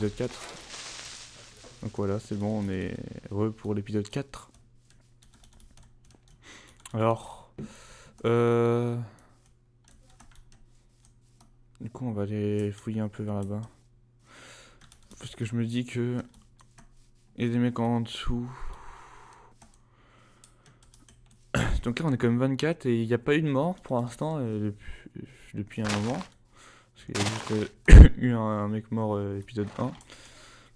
l'épisode 4. Donc voilà, c'est bon, on est heureux pour l'épisode 4. Alors, du coup, on va aller fouiller un peu vers là-bas. Parce que je me dis que il y a des mecs en dessous. Donc là, on est quand même 24 et il n'y a pas eu de mort pour l'instant depuis un moment. Parce qu'il y a juste eu un mec mort épisode 1.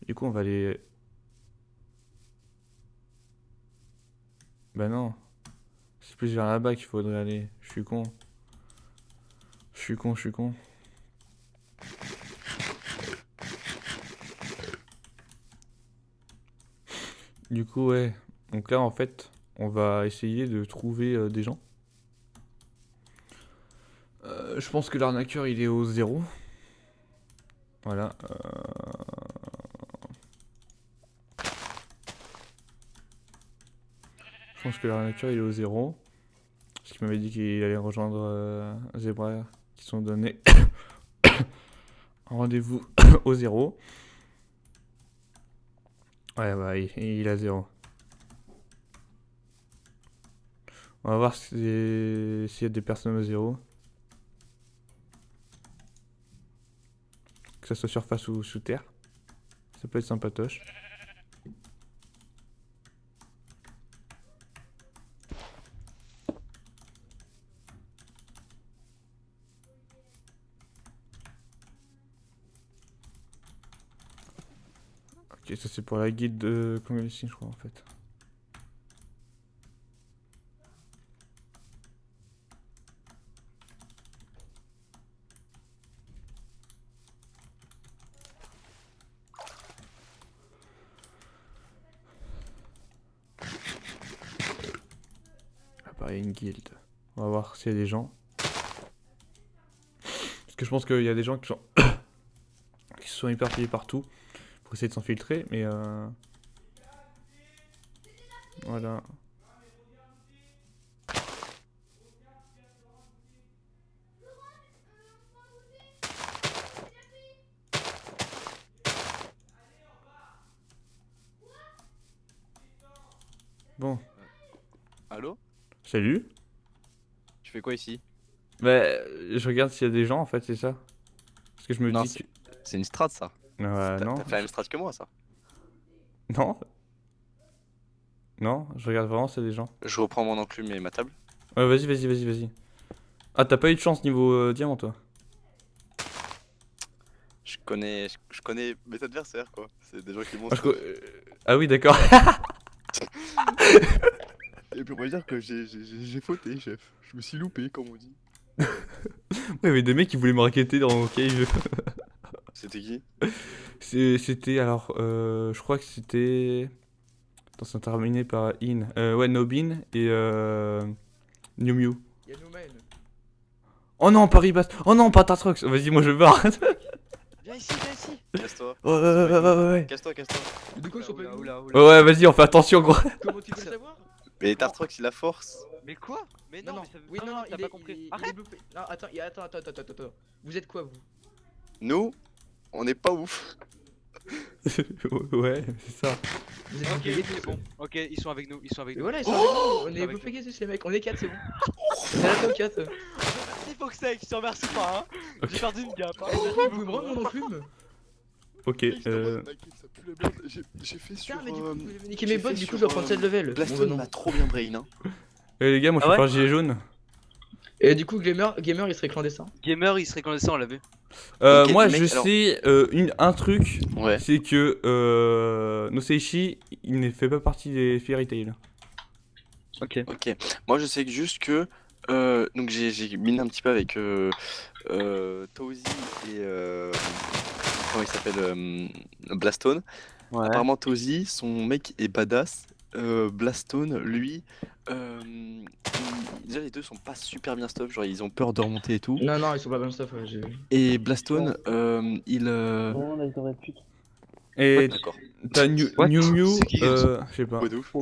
Du coup, on va aller... Bah non. C'est plus vers là-bas qu'il faudrait aller. Je suis con. Je suis con. Du coup, ouais. Donc là, en fait, on va essayer de trouver des gens. Je pense que l'arnaqueur, il est au 0. Voilà. Je pense que l'arnaqueur, il est au 0. Parce qu'il m'avait dit qu'il allait rejoindre Zebra, qui sont donnés un rendez-vous au 0. Ouais, bah, il a 0. On va voir s'il y a des personnes au 0. Que ça soit surface ou sous terre. Ça peut être sympatoche. Ok, ça c'est pour la guide de Congalescine, je crois, en fait. Pareil, une guilde. On va voir s'il y a des gens. Parce que je pense qu'il y a des gens qui se sont éparpillés partout pour essayer de s'infiltrer, mais voilà. Bon, Allô? salut. Tu fais quoi ici? Bah, je regarde s'il y a des gens, en fait, c'est ça. Parce que je me Non, dis que... c'est une strat ça. non, T'as fait la même strat que moi ça. non, non, je regarde vraiment s'il y a des gens. Je reprends mon enclume et ma table. Vas-y. Ah, t'as pas eu de chance niveau diamant, toi? Je connais mes adversaires quoi. C'est des gens qui Ah, montent. ah oui, d'accord. Et puis on va dire que j'ai fauté, chef. Je me suis loupé, comme on dit. Ouais, il y avait des mecs qui voulaient me racketter dans mon cave. C'était qui? C'était alors, je crois que c'était... Attends, c'est terminé par In. Ouais, Nobin et Mew Mew. Y'a nous men. Oh non, Paris Bass. Oh non, pas Tartrox. Vas-y, moi je barre. Viens ici, viens ici. Casse-toi. Ouais. Casse-toi. De quoi ils sont pas nous? Ouais, vas-y, on fait attention, gros. Comment tu veux le savoir? Mais Tartrox il a force. Mais quoi? Mais non, Non, mais ça veut... oui, non, t'as il pas est, compris. il est Arrête! bluffé. Non, attends. Vous êtes quoi, vous? Nous, on n'est pas ouf. Ouais, c'est ça. Vous êtes Ok, bluffés, c'est bon. Ok, ils sont avec nous, ils sont avec Et nous. voilà, ils sont avec nous. On Ils est sont avec bluffés, les mecs. On est 4, c'est bon. On est à la 4. Merci Foxec, je te remercie pas, hein. J'ai perdu une gap, hein. Vous me rendez mon enclume? Ok, J'ai fait Putain, mais du coup, euh, vous avez niqué j'ai mes bots, fait du coup, sur, je dois prendre 7 level. Blaston Bon, bah, non. m'a trop bien brain hein. les gars, moi je Ah peux ouais faire gilet jaune. Et du coup, Gamer, il serait clandestin. Gamer, il serait clandestin, on l'a vu. Ok, Moi mec, je alors- sais un truc, Ouais. c'est que Noseishi, il ne fait pas partie des Fairy Tail. Ok. Ok, moi je sais que juste que donc j'ai miné un petit peu avec Tauzy et comment il s'appelle Blastone. Ouais. Apparemment Tauzy, son mec est badass. Blastone, lui, déjà les deux sont pas super bien stuff, genre ils ont peur de remonter et tout. Non, ils sont pas bien stuff, ouais, j'ai vu. Et Blastone, il Non, là, ils auraient pu. Et d'accord. t'as New What Mew, C'est qui, comme ça je sais pas. Quoi de ouf.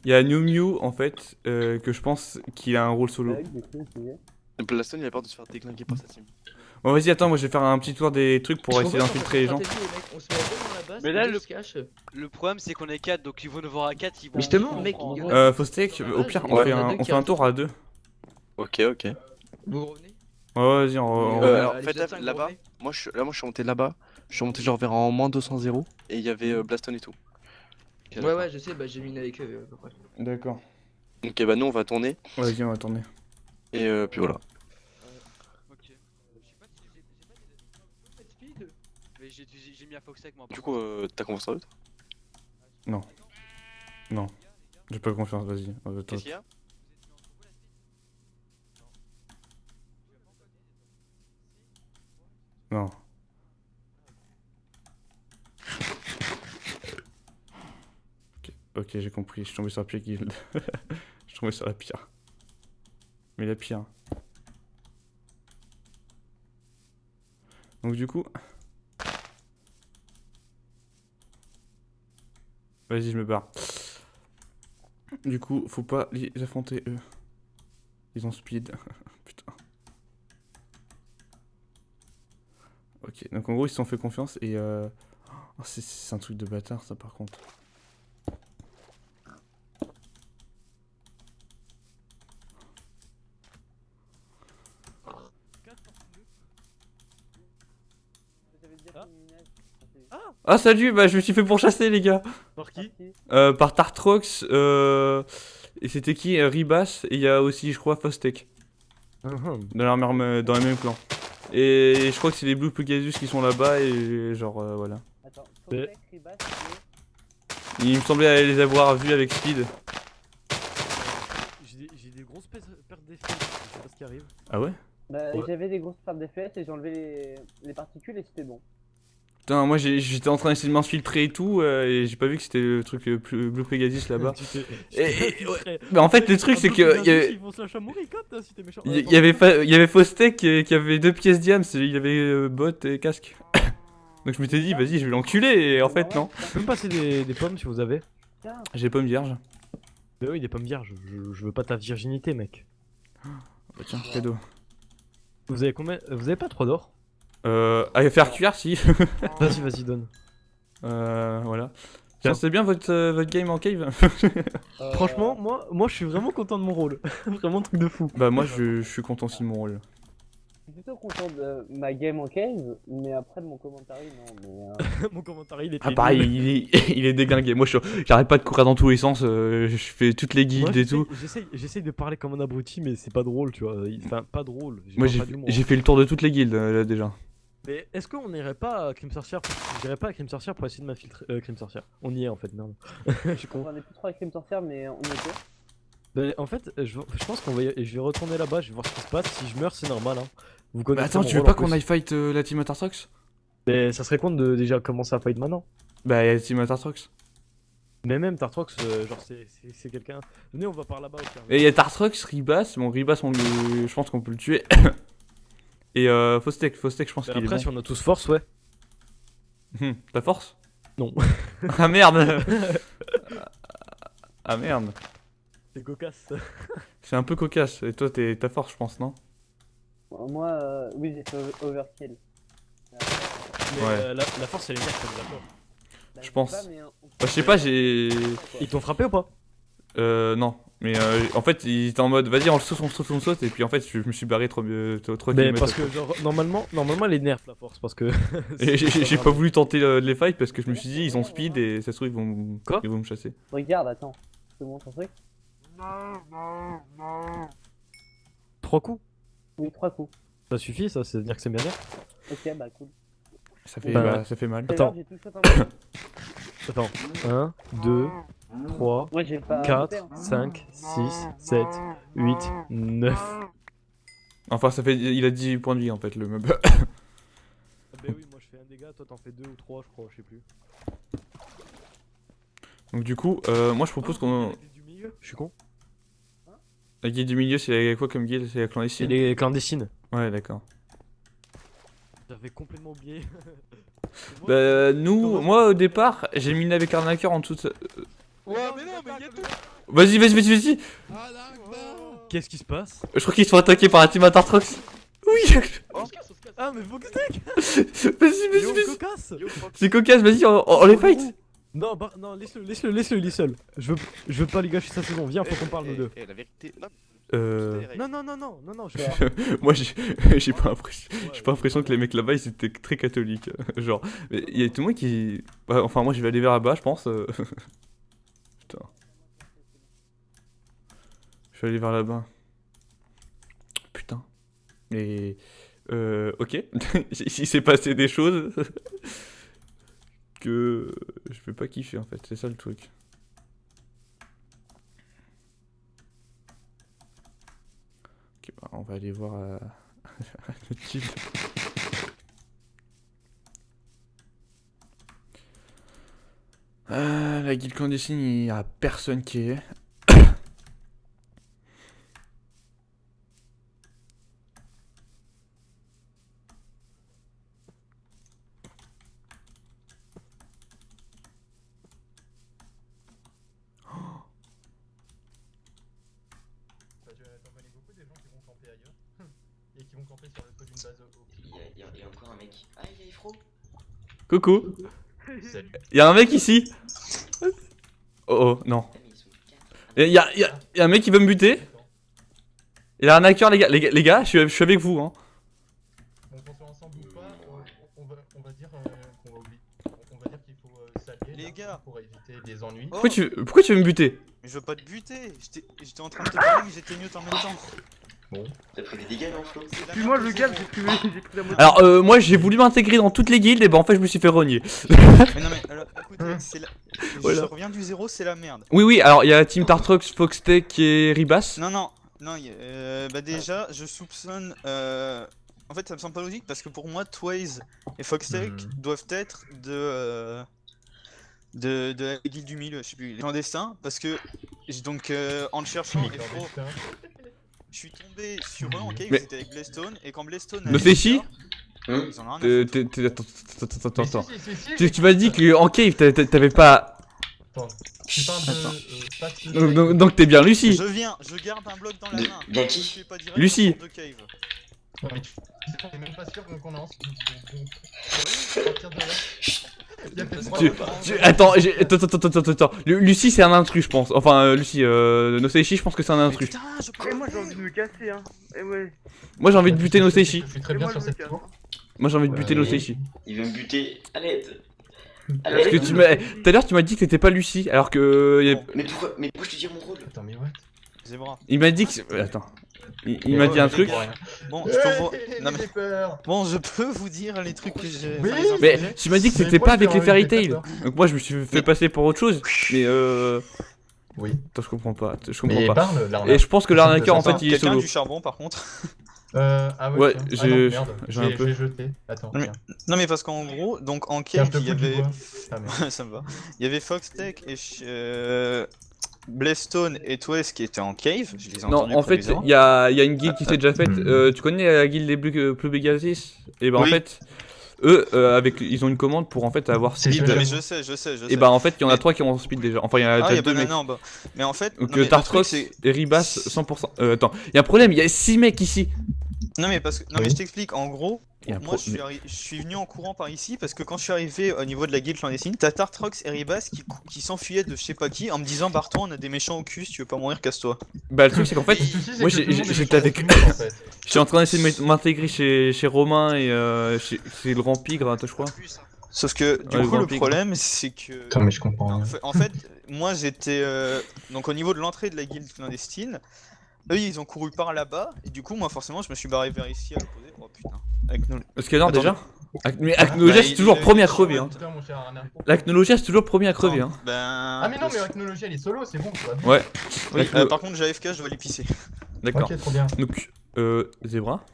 Il y a New Mew en fait, que je pense qu'il a un rôle solo. Blastone il a peur de se faire déglinguer par sa team. Bon, vas-y, attends, moi je vais faire un petit tour des trucs pour Je essayer propose qu'on d'infiltrer les fasse gens. une stratégie, les mecs. On se met dans la base, Mais là, on le- se cache. Le problème, c'est qu'on est 4, donc ils vont nous voir à 4, ils vont. Mais justement, ils mec, vont il y en prendre- a- Faustek, au pire, Ouais, on fait un tour à deux. Ok, ok. Vous revenez? Ouais, vas-y, on Ouais, Alors, allez, faites vous êtes cinq, vous là-bas. revenez. Moi, je suis monté là-bas. Je suis monté genre vers en moins 200 et il y avait Blaston et tout. Ok, Ouais, ouais, je sais, bah j'ai miné avec eux à peu près. D'accord. Ok, bah nous on va tourner Vas-y, on va tourner. et puis voilà. Ok. Je sais pas si j'ai pas des speed. Mais j'ai mis à Foxtech moi. Du coup, t'as confiance en eux toi? Non. J'ai pas confiance, vas-y. Qu'est-ce qu'il y a? Non. Ok, j'ai compris, je suis tombé sur la pire guilde. Je suis tombé sur la pire. Mais la pire. Donc du coup... Vas-y, je me barre. Du coup, faut pas les affronter eux. Ils ont speed. Putain. Ok, donc en gros ils se sont fait confiance et oh, c'est un truc de bâtard ça par contre. Ah salut, bah je me suis fait pourchasser les gars. Par qui? Par Tartrox, et c'était qui Ribas, et il y a aussi je crois Fostek. Dans le même clan. Et je crois que c'est les Blue Pegasus qui sont là-bas et genre voilà. Attends, Fostek, Ribas, Il me semblait les avoir vus avec Speed. j'ai des grosses pertes d'FP, je sais pas ce qui arrive. Ah ouais? Bah, Ouais. j'avais des grosses pertes d'FPS et j'ai enlevé les particules et c'était bon. Putain, moi j'étais en train d'essayer de m'infiltrer et tout, et j'ai pas vu que c'était le truc Blue Pegasus là-bas. Tu t'es- Ouais. Mais en fait le truc c'est que Ils vont se lâcher à mourir, capte, si t'es méchant. il y avait Fostek qui avait 2 pièces diams, il avait bot et casque. Donc je m'étais dit vas-y je vais l'enculer et en fait non. Je peux me passer des pommes si vous avez. Tiens, J'ai pommes vierges. Mais oui, des pommes vierges, je veux pas ta virginité, mec. Bah tiens, cadeau. Vous avez combien? Vous avez pas 3 d'or? À faire cuire si. Vas-y, donne. Voilà. Tiens. C'est bien votre game en cave. Franchement, moi je suis vraiment content de mon rôle. Vraiment truc de fou. Bah moi je suis content aussi de mon rôle. je suis plutôt content de ma game en cave, mais après de mon commentaire, non. Mais, Mon commentaire il était. Ah pareil, il est déglingué. Moi j'arrête pas de courir dans tous les sens, je fais toutes les guildes et tout. J'essaye de parler comme un abruti, mais c'est pas drôle, tu vois. Enfin, pas drôle. Moi pas d'humour. j'ai fait le tour de toutes les guildes là déjà. Mais est-ce qu'on irait pas à Crime Sorcière J'irais pas à Crime Sorcière pour essayer de m'infiltrer. Crime Sorcière. On y est en fait, merde. Je suis con. on est plus trop avec Crime Sorcière, mais on était. Bah, en fait, je pense qu'on va je vais retourner là-bas, je vais voir ce qui se passe. Si je meurs, c'est normal. Hein. Vous Mais connaissez attends, mon tu veux rôle, pas en qu'on plus. aille fight la team Atartrox? Mais ça serait con de déjà commencer à fight maintenant. Bah y'a la team Atartrox. Mais même Tartrox, genre c'est quelqu'un. Venez, on va par là-bas. au pire. Et y'a Tartrox, Ribas, bon Ribas je pense qu'on peut le tuer. Et Fostek je pense Mais qu'il est après, bon. si on a tous force, ouais. Ta force? Non. Ah merde. Ah merde. C'est cocasse. C'est un peu cocasse. Et toi t'es ta force je pense non? Moi, oui, j'ai fait overkill. Mais Ouais. la force, elle est nerf, on est d'accord. Bah, Je pense. sais pas, mais, Bah, je sais pas, j'ai... Ils t'ont frappé ou pas? Non. Mais en fait, il était en mode, vas-y, on saute, et puis en fait, je me suis barré trop Mais kilomètres parce après. que genre normalement elle est nerf la force parce que Et j'ai pas voulu tenter les fights parce que je me suis dit, ils ont speed et ça se trouve, ils vont me chasser. regarde, attends. Je te montre un truc. 3 coups. Oui, 3 coups. Ça suffit ça, c'est à dire que c'est bien nerf. Ok, bah cool. Ça fait mal. Attends. J'ai tout shot un peu. Attends. 1, 2, 3, Moi, j'ai pas. 4, hein. 5, 6, 7, 8, 9. Enfin, ça fait, il a 10 points de vie en fait, le mob. Bah oui, moi je fais un dégât, toi t'en fais 2 ou 3 je crois, je sais plus. Donc du coup, moi je propose qu'on... Du milieu, je suis con. La guilde du milieu, c'est quoi comme guilde? C'est la C'est clandestine? les clandestines. Ouais, d'accord. J'avais complètement oublié. Bah, moi au départ, j'ai miné avec Arnaqueur en dessous de ça. Ouais, mais non, mais y'a tout. Vas-y. Qu'est-ce qui se passe? Je crois qu'ils sont attaqués par la team Atartrox. Oui. On se casse, on se casse. Ah, mais Foxtech. Vas-y, Yo, vas-y. cocasse. C'est cocasse, vas-y, on les fight. Non, bah, non, laisse-le, il est seul. Je veux pas lui gâcher sa saison. Viens, faut qu'on parle nous deux. La vérité, non. Non, je Moi j'ai pas l'impression que les mecs là-bas ils étaient très catholiques. Genre, il y a tout le monde qui. Bah, enfin, moi je vais aller vers là-bas, je pense. Putain. Je vais aller vers là-bas. Putain. Et. Ok. Il s'est passé des choses. Que. Je peux pas kiffer en fait, c'est ça le truc. Ok, bah, on va aller voir le type. La guilde clandestine, il y a personne qui est. T'en connais beaucoup des gens qui vont camper ailleurs et qui vont camper sur le toit d'une base au Il y a encore un mec. Ah, il y a Ifro. Coucou, Salut. il y a un mec ici. Oh non. Ah, mais ils sont 4. Il y a un mec qui veut me buter. Il a un hacker, les gars, je suis avec vous. Hein. Donc on soit ensemble ou pas, on va dire qu'on va oublier. On va dire qu'il faut s'allier Les là, gars. pour éviter des ennuis. Oh. Pourquoi tu veux me buter? Mais je veux pas te buter, j'étais en train de te parler mais j'étais mute en même temps. T'as pris des dégâts, non, Flo? C'est Puis moi la le merde, gars, c'est j'ai pris la moitié. Alors moi j'ai voulu m'intégrer dans toutes les guildes et bah en fait je me suis fait rogner. Mais non mais alors écoutez, c'est la... Voilà. Je reviens du zéro, c'est la merde. Oui, alors il y a Team Tartrox, Foxtech et Ribas. Non, bah déjà je soupçonne... En fait ça me semble pas logique parce que pour moi Twice et Foxtech doivent être de la guilde du milieu, je sais plus, les clandestins, parce que donc en le cherchant, Efro, je suis tombé sur eux en cave, Mais- ils étaient avec Blackstone, et quand Blackstone No Seishi ils en ont rien à foutre. Attends. Tu m'as dit qu'en cave t'avais pas. Tu parles de... Donc t'es bien Lucie. Je garde un bloc dans la De- main. bien Je qui fais pas direct Lucie. en sorte de cave. Non, mais on est même pas sûr qu'on est ensemble. À partir de là... Il y a peut-être Attends, attends. Lucie c'est un intrus je pense. Enfin Lucie, No Seishi je pense que c'est un Mais intrus. putain, je Et crois moi j'ai envie de me casser hein. Et ouais. Moi j'ai envie de buter No Seishi. Je suis très Et bien moi sur je me cette casse. tour. Moi j'ai envie de buter No Seishi. Il veut me buter. À l'aide. À Parce que l'aide. tu m'as. Tout à l'heure tu m'as dit que t'étais pas Lucie alors que. Mais pourquoi je te dis mon rôle? Attends, mais what? Zebra. Il m'a dit que. Attends. Il m'a dit un truc. Bon, je peux vous... Non Non mais... j'ai peur. Bon, je peux vous dire les trucs que j'ai... Oui. enfin, les infos Mais que j'ai. tu m'as dit que Mais t'étais moi, pas je avec peux les en Fairy rajouter Tail. peur. Donc moi je me suis fait passer pour autre chose. Mais Oui. Attends, je comprends pas. Mais pas. parle, l'arnaque. Et je pense que l'arnaqueur en Attends, fait il est Quelqu'un a solo. du charbon par contre. Ah Ouais, tiens. j'ai- Ah non, merde. j'ai un peu. J'ai jeté. Attends, Non, mais- tiens. Non mais parce qu'en gros, donc en Tiens, cave je te il y fous du avait... bois. Ah merde. Ça me va. Il y avait Foxtech et Blackstone et Twist qui étaient en cave. Je les ai Non, entendus en fait, provisoirement. il y a une guilde qui s'est déjà faite. Tu connais la guilde des Blue Pegasus? Et bah en Oui. fait, eux, ils ont une commande pour en fait avoir C'est speed. sûr. Mais je sais. Et bah en fait, il y en a Mais- 3 qui ont speed déjà. Enfin, il y en a Ah, il y déjà a 2 pas mecs. non, bah. Mais en fait, Donc non, mais le Tartrox truc, et Ribas 100%. Attends, il y a un problème, il y a 6 mecs ici. non mais parce que non Oui. mais je t'explique. En gros, Il y a un moi je suis venu en courant par ici parce que quand je suis arrivé au niveau de la guilde clandestine, t'as Tartrox et Ribas qui s'enfuyaient de je sais pas qui en me disant barre-toi, on a des méchants au cul, si tu veux pas mourir, casse-toi. Bah le truc c'est qu'en fait, Le souci, c'est moi que tout le monde est j'étais avec. sur le film, en fait. J'étais en train d'essayer de m'intégrer chez Romain et c'est le Grand Pigre, hein, je crois. Sauf que du Ouais, coup le le vampire. problème c'est que Attends, mais je comprends rien. en fait moi j'étais donc au niveau de l'entrée de la guilde clandestine, eux ils ont couru par là-bas et du coup moi forcément je me suis barré vers ici à l'opposé. Oh putain, avec nous. Parce que non, Attends, déjà. Mais Acnologia Bah, c'est il- toujours il- premier à il- crever. Hein. Putain, mon cher Arnaud. L'acnologia c'est toujours premier à crever. Hein. Ben. Ah mais non, mais Arachnologie elle est solo, c'est bon, tu vois. Ouais, Oui, Acno- par contre j'ai AFK, je dois aller pisser. d'accord. Ok, trop bien. Donc, Zebra.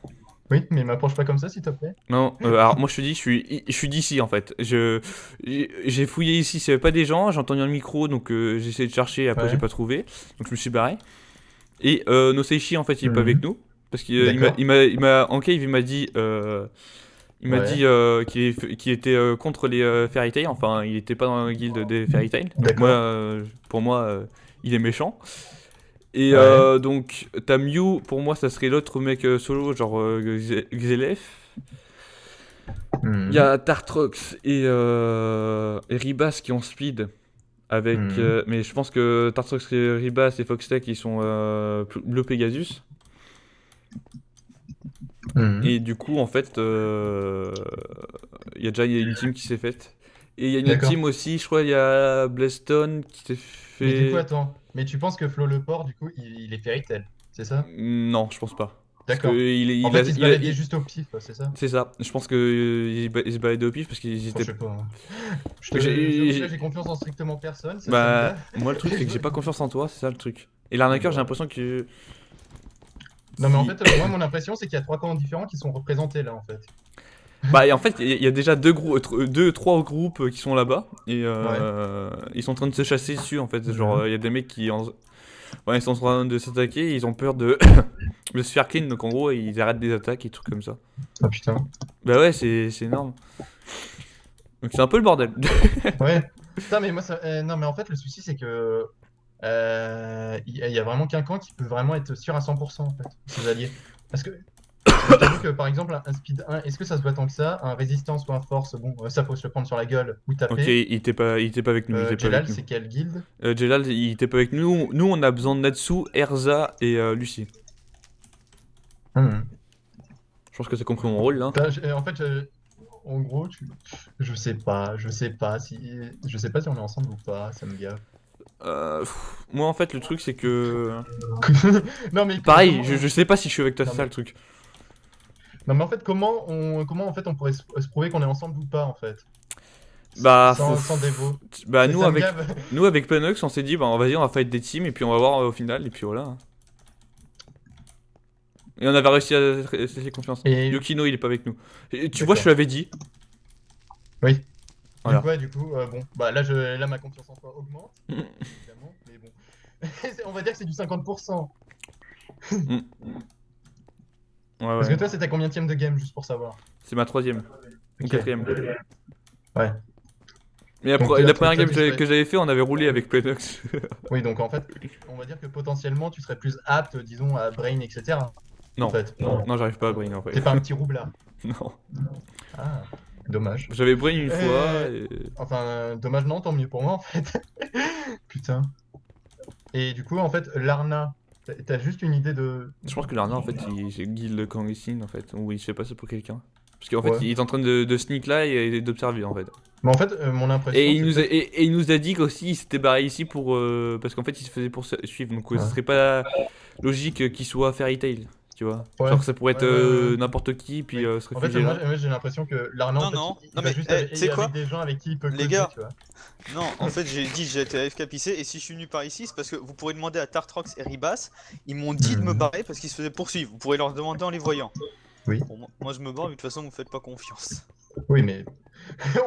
Oui, mais m'approche pas comme ça, s'il te plaît. Non, alors moi je te dis, je suis d'ici en fait. J'ai fouillé ici, s'il y avait pas des gens, j'ai entendu un micro, donc j'ai essayé de chercher, après Ouais. j'ai pas trouvé, donc je me suis barré. Et No Seishi en fait il est pas Mhm. avec nous, parce qu'il D'accord. en cave il m'a dit, Ouais. qu'il était contre les Fairy Tail, enfin il était pas dans la guilde des Fairy Tail. Donc D'accord. moi, pour moi, il est méchant. Et Ouais. donc, t'as Mew, pour moi, ça serait l'autre mec solo, genre Xelef. Il y a Tartrox et Ribas qui ont speed. Avec, mais je pense que Tartrox et Ribas et Foxtech ils sont Bleu Pegasus. Et du coup, en fait, il y a déjà une team qui s'est faite. Et il y a une autre D'accord. team aussi, je crois, il y a Blaston qui s'est Mais du coup, fait. attends. Mais tu penses que Flo Le Port, du coup, il est Fairy Tail, c'est ça? Non, je pense pas. Parce D'accord. que il En a- fait, il se il a- baladait juste au pif, c'est ça? C'est ça, je pense que il se baladait au pif parce qu'ils Je étaient. sais pas. Hein. J'ai confiance en strictement personne. Ça Bah, me moi le truc c'est que j'ai pas confiance en toi, c'est ça le truc. Et l'arnaqueur, j'ai l'impression que. Non, mais en si- fait, moi, mon impression, c'est qu'il y a 3 camps différents qui sont représentés là, en fait. Bah, et en fait, il y a déjà deux, trois groupes qui sont là-bas et ils sont en train de se chasser dessus en fait. Genre, il y a des mecs qui. Ouais, ils sont en train de s'attaquer, ils ont peur de... de se faire clean, donc en gros, ils arrêtent des attaques et trucs comme ça. Ah putain. Bah ouais, c'est énorme. Donc c'est un peu le bordel. Ouais. Putain, mais moi, ça... non, mais en fait, le souci, c'est que. Il y a vraiment qu'un camp qui peut vraiment être sûr à 100% en fait, ses alliés. Parce que. J'avoue que par exemple, un speed 1, est-ce que ça se voit tant que ça? Un résistance ou un force, bon, ça faut se le prendre sur la gueule ou taper. Ok, il était pas avec nous. Jelal, c'est quelle guilde? Jelal, il était pas avec nous. Nous, on a besoin de Natsu, Erza et Lucie. Je pense que t'as compris mon rôle là. En fait, en gros, je sais pas si on est ensemble ou pas, ça me gaffe. Moi en fait le truc c'est que... Non mais pareil, je sais pas si je suis avec toi, c'est ça le truc. Non mais en fait comment en fait on pourrait se prouver qu'on est ensemble ou pas en fait? Bah sans dévo. Bah Ça me gave. nous avec Penox on s'est dit bah vas-y on va fight des teams et puis on va voir au final et puis voilà. Et on avait réussi à se laisser confiance. Et- Yukino il est pas avec nous. Et tu D'accord. vois je te l'avais dit. Oui. Voilà. Du coup, bon, bah là ma confiance en toi augmente, évidemment, mais bon. On va dire que c'est du 50%. Ouais, Parce ouais. que toi, c'était combien de game, juste pour savoir? C'est ma 3ème. Ou Ok. 4ème. Ouais. Mais Donc, la toi, première game tu serais- que j'avais fait on avait roulé avec Penox. Oui, donc en fait, on va dire que potentiellement, tu serais plus apte, disons, à Brain, etc. Non. En fait. Non j'arrive pas à Brain en fait. T'es pas un petit roublard. Non. Ah, dommage. J'avais Brain une fois et... Enfin, dommage, non, tant mieux pour moi, en fait. Putain. Et du coup, en fait, Larna, t'as juste une idée de... Je pense que Larna en fait c'est guild clandestine en fait, où il se fait passer pour quelqu'un. Parce qu'en fait Ouais. il est en train de sneak là et d'observer en fait. Mais en fait, mon impression... Et c'est il nous a dit qu'aussi il s'était barré ici pour... parce qu'en fait il se faisait suivre, donc ce serait pas logique qu'il soit Fairy Tail, tu vois. Ouais. Genre que ça pourrait être Ouais. n'importe qui puis se En fait, réfugier là. moi j'ai l'impression que Larna, en fait, Non, il non, va mais, juste tu sais avec quoi des gens avec qui il peut Les causer, gars. tu vois. Non, en fait, j'ai dit j'ai été AFK pissé et si je suis venu par ici, c'est parce que vous pourrez demander à Tartrox et Ribas, ils m'ont dit de me barrer parce qu'ils se faisaient poursuivre. Vous pourrez leur demander en les voyant. Oui. Bon, moi je me barre, mais de toute façon, vous me faites pas confiance. Oui, mais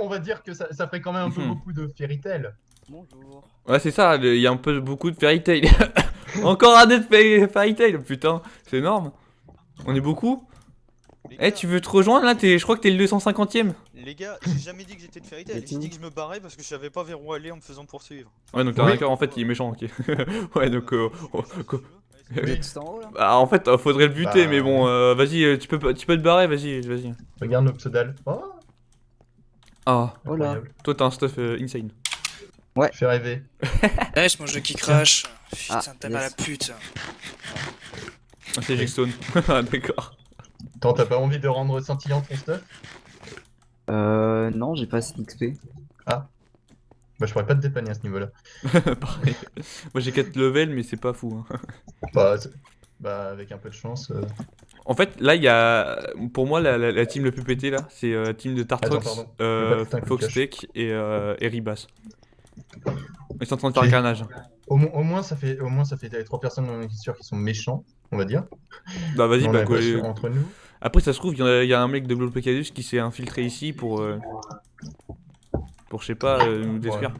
on va dire que ça ferait quand même un peu beaucoup de Fairy Tail. Bonjour. Ouais c'est ça, il y a un peu beaucoup de Fairy Tail. Encore un autre Fairy Tail, putain, c'est énorme. On est beaucoup. Les Eh gars, tu veux te rejoindre là, je crois que t'es le 250ème. les gars, j'ai jamais dit que j'étais de Fairy Tail, j'ai dit que je me barrais parce que je savais pas vers où aller en me faisant poursuivre. Ouais donc Oui. l'arnaqueur en fait il est méchant, ok. Ouais donc... Vous êtes en haut là? Bah, en fait faudrait le buter Bah, mais bon vas-y tu peux te barrer, vas-y. Regarde nos pseudales. Oh, Ah, Oh là. incroyable. toi t'as un stuff insane. Fais rêver. Ouais, je mange le qui crash. Putain, Ah, t'as mal à yes. la pute. Ah, c'est Jigstone. Ah, d'accord. Attends, t'as pas envie de rendre scintillant ton stuff? Non, j'ai pas assez d'XP. Bah, je pourrais pas te dépanner à ce niveau-là. Pareil. Moi j'ai 4 levels mais c'est pas fou. Hein. Bah, avec un peu de chance. En fait là il y a... Pour moi la team le plus pété là, c'est la team de Tartrox, Attends, pardon. Je vais pas te faire un coup de Foxtech et Ribas. Ils sont en train de faire Ok. un carnage. Au moins, ça fait 3 personnes sûres qui sont méchants, on va dire. Bah vas-y, On bah est quoi. pas sûr entre nous. Après ça se trouve, il y a un mec de Blue Pegasus qui s'est infiltré ici pour je sais pas, nous détruire.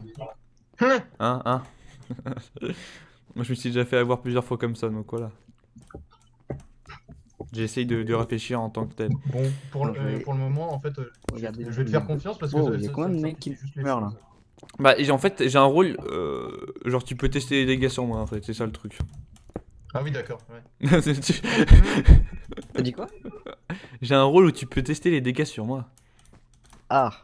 Hein. Moi je me suis déjà fait avoir plusieurs fois comme ça, donc voilà. J'essaye de réfléchir en tant que tel. Bon, pour Non, je vais- le moment, en fait, Regardez. je vais te faire confiance parce que Oh, il y a combien de mecs qui meurent là? Bah en fait j'ai un rôle, genre tu peux tester les dégâts sur moi en fait, c'est ça le truc. Ah oui, d'accord. Ouais. T'as dit quoi? J'ai un rôle où tu peux tester les dégâts sur moi. Ah.